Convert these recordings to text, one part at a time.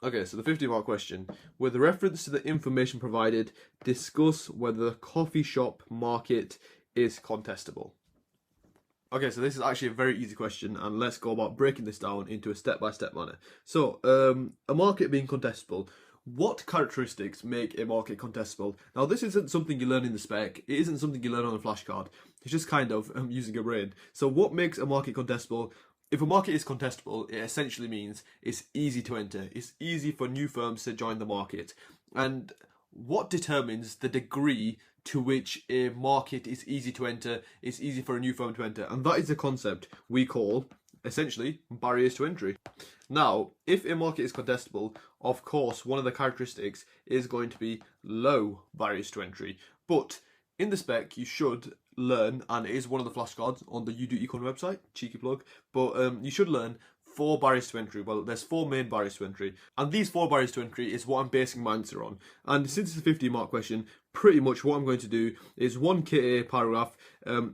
Okay, so the 50-mark question. With reference to the information provided, discuss whether the coffee shop market is contestable. Okay, so this is actually a very easy question, and let's go about breaking this down into a step-by-step manner. So, a market being contestable, what characteristics make a market contestable? Now, this isn't something you learn in the spec. It isn't something you learn on a flashcard. It's just kind of using your brain. So, what makes a market contestable? If a market is contestable, it essentially means it's easy to enter. It's easy for new firms to join the market. And what determines the degree to which a market is easy to enter, it's easy for a new firm to enter? And that is the concept we call, essentially, barriers to entry. Now, if a market is contestable, of course, one of the characteristics is going to be low barriers to entry. But in the spec, you should learn, and it is one of the flashcards on the You Do Econ website, cheeky plug, but you should learn 4 barriers to entry. Well, there's 4 main barriers to entry, and these 4 barriers to entry is what I'm basing my answer on. And since it's a 50-mark question, pretty much what I'm going to do is one KA paragraph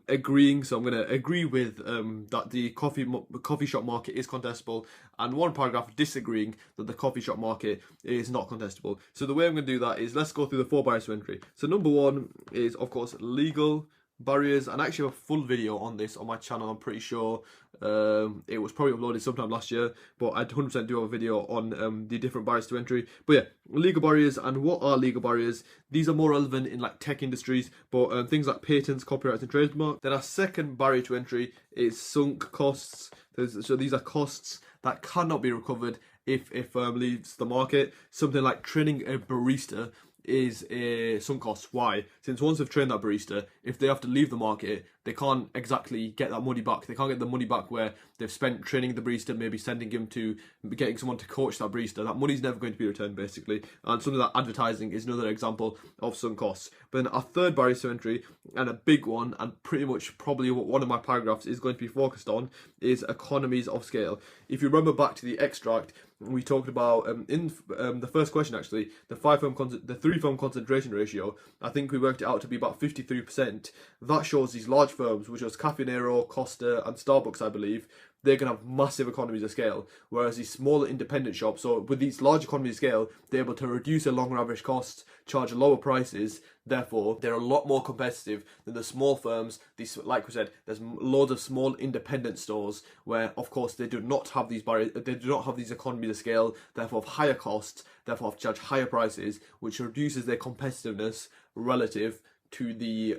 agreeing, so I'm going to agree with that the coffee shop market is contestable, and one paragraph disagreeing that the coffee shop market is not contestable. So the way I'm going to do that is, let's go through the 4 barriers to entry. So number 1 is, of course, legal barriers, and I actually have a full video on this on my channel. I'm pretty sure it was probably uploaded sometime last year, but I 100% do have a video on the different barriers to entry. But yeah, legal barriers. And what are legal barriers? These are more relevant in like tech industries, but things like patents, copyrights and trademark. Then our second barrier to entry is sunk costs. So these are costs that cannot be recovered if a firm leaves the market. Something like training a barista is a sunk cost. Why? Since once they've trained that barista, if they have to leave the market, they can't exactly get that money back. They can't get the money back where they've spent training the barista, maybe sending him to getting someone to coach that barista. That money's never going to be returned, basically. And something like advertising is another example of sunk costs. But then our third barrier to entry, and a big one, and pretty much probably what one of my paragraphs is going to be focused on, is economies of scale. If you remember back to the extract, we talked about in the first question, actually, the 3-firm concentration ratio. I think we worked it out to be about 53%. That shows these large firms, which was Cafe Nero, Costa and Starbucks, I believe, they're going to have massive economies of scale, whereas these smaller independent shops, so with these large economies of scale, they're able to reduce their longer average costs, charge lower prices, therefore they're a lot more competitive than the small firms. These, like we said, there's loads of small independent stores where, of course, they do not have these barriers, they do not have these economies of scale, therefore have higher costs, therefore have to charge higher prices, which reduces their competitiveness relative to the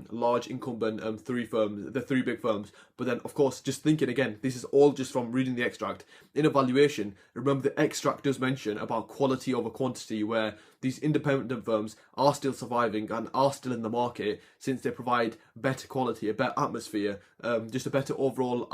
large incumbent the 3 big firms. But then, of course, just thinking again, this is all just from reading the extract. In evaluation, remember the extract does mention about quality over quantity, where these independent firms are still surviving and are still in the market since they provide better quality, a better atmosphere, just a better overall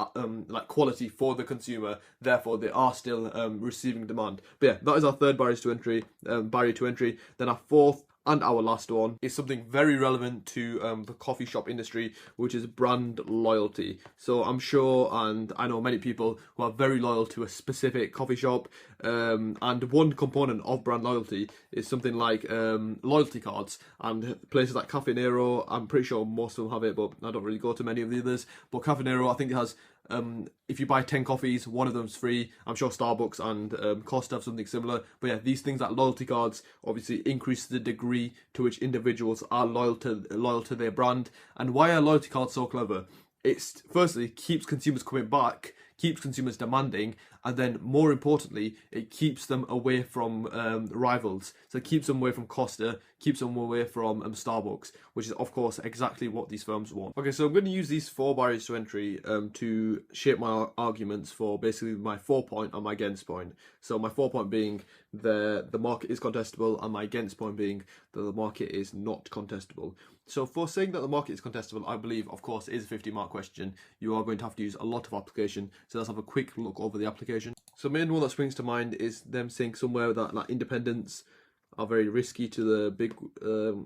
like quality for the consumer. Therefore, they are still receiving demand. But yeah, that is our third barrier to entry. Then our fourth and our last one is something very relevant to the coffee shop industry, which is brand loyalty. So I'm sure, and I know many people who are very loyal to a specific coffee shop, and one component of brand loyalty is something like loyalty cards. And places like Cafe Nero, I'm pretty sure most of them have it, but I don't really go to many of the others. But Cafe Nero, I think it has, if you buy 10 coffees, one of them's free. I'm sure Starbucks and Costa have something similar. But yeah, these things like loyalty cards obviously increase the degree to which individuals are loyal to their brand. And why are loyalty cards so clever? It's firstly keeps consumers coming back, keeps consumers demanding, and then more importantly, it keeps them away from rivals. So it keeps them away from Costa, keeps them away from Starbucks, which is of course exactly what these firms want. Okay, so I'm going to use these 4 barriers to entry to shape my arguments for basically my 4-point and my against point. So my 4-point being the market is contestable, and my against point being that the market is not contestable. So for saying that the market is contestable, I believe, of course, is a 50-mark question. You are going to have to use a lot of application. So let's have a quick look over the application. So the main one that springs to mind is them saying somewhere that like independents are very risky to the big,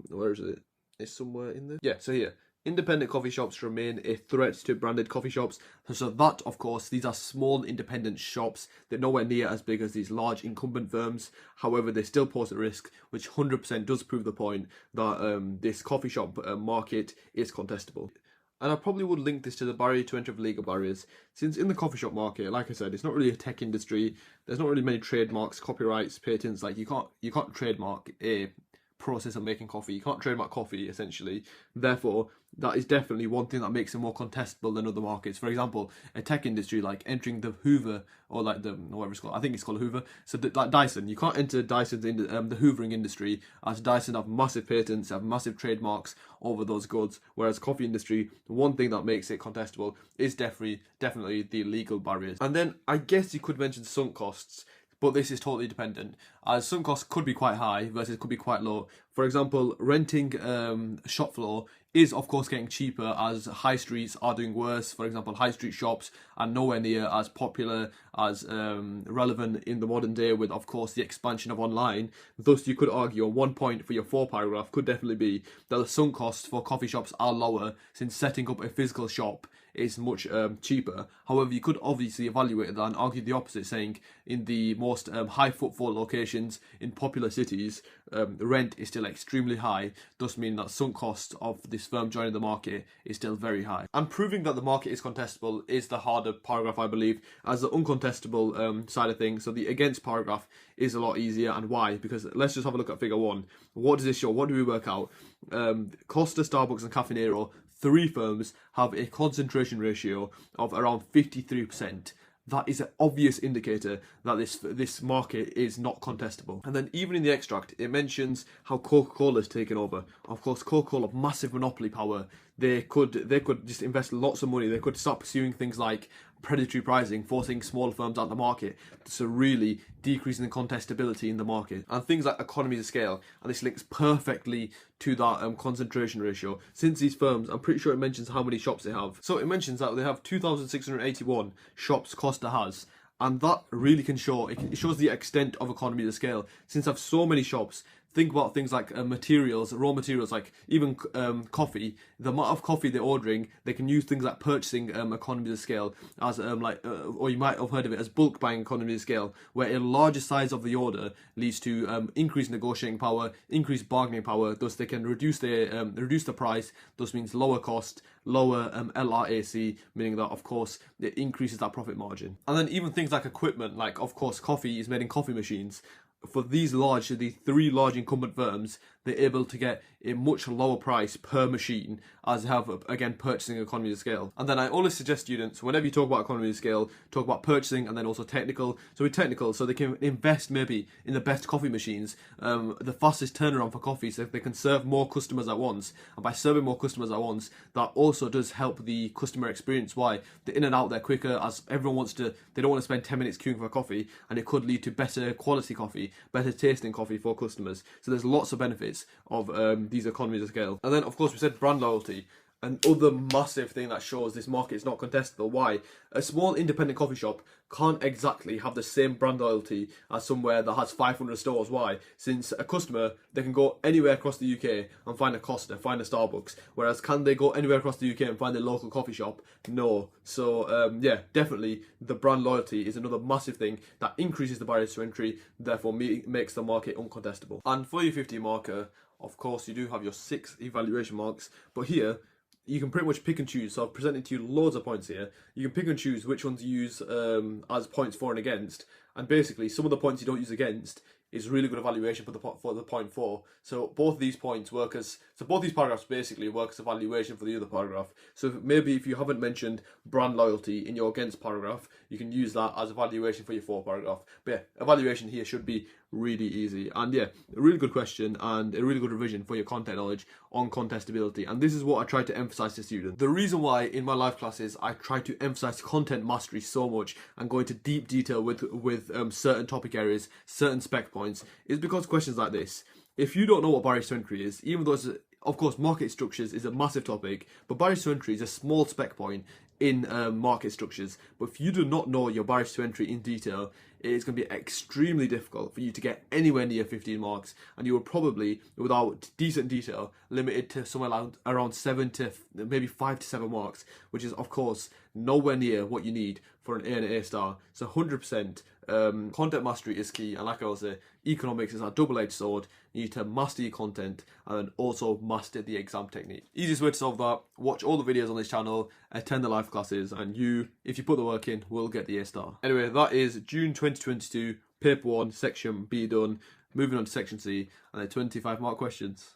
where is it? It's somewhere in there. Yeah, so here. Independent coffee shops remain a threat to branded coffee shops. So that, of course, these are small independent shops. They're nowhere near as big as these large incumbent firms. However, they still pose a risk, which 100% does prove the point that this coffee shop market is contestable. And I probably would link this to the barrier to entry of legal barriers, since in the coffee shop market, like I said, it's not really a tech industry. There's not really many trademarks, copyrights, patents. Like you can't trademark a process of making coffee. You can't trademark coffee, essentially. Therefore, that is definitely one thing that makes it more contestable than other markets. For example, a tech industry like entering the Hoover, or like the whatever it's called. I think it's called Hoover. So like Dyson, you can't enter Dyson's in the hoovering industry, as Dyson have massive patents, have massive trademarks over those goods. Whereas coffee industry, one thing that makes it contestable is definitely the legal barriers. And then I guess you could mention sunk costs. But this is totally dependent, as sunk costs could be quite high versus could be quite low. For example, renting shop floor is of course getting cheaper as high streets are doing worse. For example, high street shops are nowhere near as popular, as relevant in the modern day, with of course the expansion of online. Thus, you could argue on one point for your 4 paragraph could definitely be that the sunk costs for coffee shops are lower, since setting up a physical shop is much cheaper. However, you could obviously evaluate that and argue the opposite, saying in the most high footfall locations in popular cities, the rent is still extremely high, thus meaning that sunk cost of this firm joining the market is still very high. And proving that the market is contestable is the harder paragraph, I believe, as the uncontestable side of things. So the against paragraph is a lot easier. And why? Because let's just have a look at figure 1. What does this show? What do we work out? Costa, Starbucks and Cafe Nero, 3 firms, have a concentration ratio of around 53%. That is an obvious indicator that this market is not contestable. And then even in the extract, it mentions how Coca-Cola has taken over. Of course, Coca-Cola have massive monopoly power. They could just invest lots of money. They could start pursuing things like predatory pricing, forcing smaller firms out of the market, so really decreasing the contestability in the market. And things like economies of scale, and this links perfectly to that concentration ratio, since these firms, I'm pretty sure it mentions how many shops they have. So it mentions that they have 2,681 shops Costa has, and that really can show, it shows the extent of economies of scale. Since they have so many shops, think about things like materials, raw materials, like even coffee. The amount of coffee they're ordering, they can use things like purchasing economies of scale, as or you might have heard of it as bulk buying economies of scale, where a larger size of the order leads to increased negotiating power, increased bargaining power. Thus, they can reduce the price. Thus means lower cost, lower LRAC, meaning that of course it increases that profit margin. And then even things like equipment, like of course coffee is made in coffee machines. For the 3 large incumbent firms, they're able to get a much lower price per machine, as they have, again, purchasing economies of scale. And then I always suggest students, whenever you talk about economies of scale, talk about purchasing and then also technical. So with technical, so they can invest maybe in the best coffee machines, the fastest turnaround for coffee, so if they can serve more customers at once. And by serving more customers at once, that also does help the customer experience. Why? They're in and out there quicker, as everyone they don't want to spend 10 minutes queuing for coffee, and it could lead to better quality coffee, better tasting coffee for customers. So there's lots of benefits of these economies of scale. And then of course we said brand loyalty, another massive thing that shows this market is not contestable. Why? A small independent coffee shop can't exactly have the same brand loyalty as somewhere that has 500 stores. Why? Since a customer, they can go anywhere across the UK and find a Costa, find a Starbucks, whereas can they go anywhere across the UK and find a local coffee shop? No. So yeah, definitely the brand loyalty is another massive thing that increases the barriers to entry, therefore makes the market uncontestable. And for your 50 marker, of course you do have your 6 evaluation marks, but here you can pretty much pick and choose. So I've presented to you loads of points here. You can pick and choose which ones you use as points for and against. And basically, some of the points you don't use against is really good evaluation for the point for. So both these points work as, so both these paragraphs basically work as evaluation for the other paragraph. So maybe if you haven't mentioned brand loyalty in your against paragraph, you can use that as evaluation for your for paragraph. But yeah, evaluation here should be really easy. And yeah, a really good question and a really good revision for your content knowledge on contestability. And this is what I try to emphasize to students. The reason why in my live classes I try to emphasize content mastery so much and go into deep detail with certain topic areas, certain spec points, is because questions like this, if you don't know what barriers to entry is, even though it's, of course market structures is a massive topic, but barriers to entry is a small spec point in market structures. But if you do not know your barriers to entry in detail, it's going to be extremely difficult for you to get anywhere near 15 marks, and you will probably, without decent detail, limited to somewhere around 7 to maybe 5 to 7 marks, which is of course nowhere near what you need for an A and an A star. So 100% content mastery is key, and like I was saying, economics is a double-edged sword. You need to master your content and then also master the exam technique. Easiest way to solve that: watch all the videos on this channel, attend the live classes, and you, if you put the work in, will get the A star. Anyway, that is June 2022, paper 1, section B done. Moving on to section C, and the 25 mark questions.